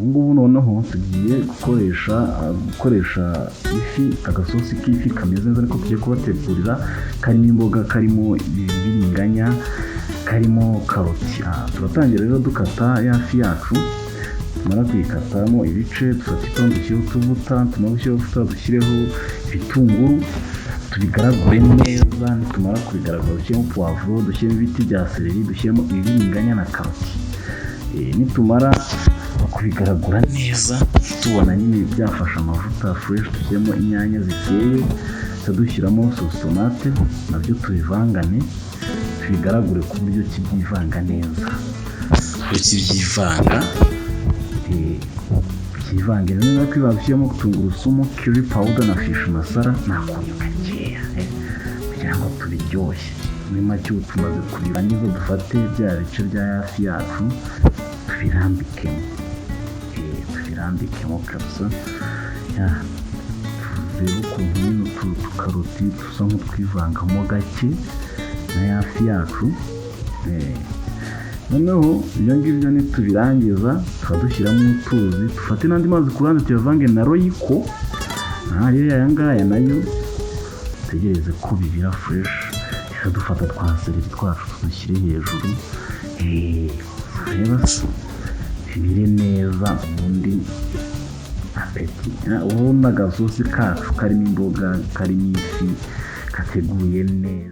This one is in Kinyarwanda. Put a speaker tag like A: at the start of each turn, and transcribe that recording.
A: ubu ngubu noneho tugiye gukoresha ifi, agasosi k'ifi kameze neza ariko tugiye kubategurira, karimo imboga, karimo ibibiringanya, karimo karoti. Turatangira rero dukata ya fi yacu, tumara kuyikatamo ibice dufata itondo dushyireho utuvuta, tumara gushyiraho utuvuta dushyireho ibitunguru tubigaragure neza, nitumara kubigaragura dushyiremo puwavuro, dushyiremo ibiti bya seleri, dushyiremo ibibiringanya na karoti. Nitumara kubigaragura neza tubona nyine byafashe amavuta fresh, dushyiremo inyanya zikeye, dushyiramo sositomate nabyo tubivangane, tubigaragure ku buryo kibyivanga neza, kivange neza, twibashyiramo tungurusumu, curry powder na fish masala n'akunyu gakeya kugira ngo tubiryoshye. Muri make ubu tumaze kubirangiza, dufate bya bice bya yafi yacu tubirambikemo kabisa. Turebe ukuntu nyine utu karoti dusa nk'utwivangamo gake na yafi yacu. Noneho ibyo ngibyo nitubirangiza tukadushyiramo utuzi, dufate n'andi mazi ku ruhande tuyavange na royiko, rero aya ngaya nayo tegereze ko bibira fresh, reka dufata twa seleri twacu tudushyire hejuru, reba bibire neza, ubundi apeti. Ubundi agasosi kacu karimo imboga, karimo ifi, kateguye neza.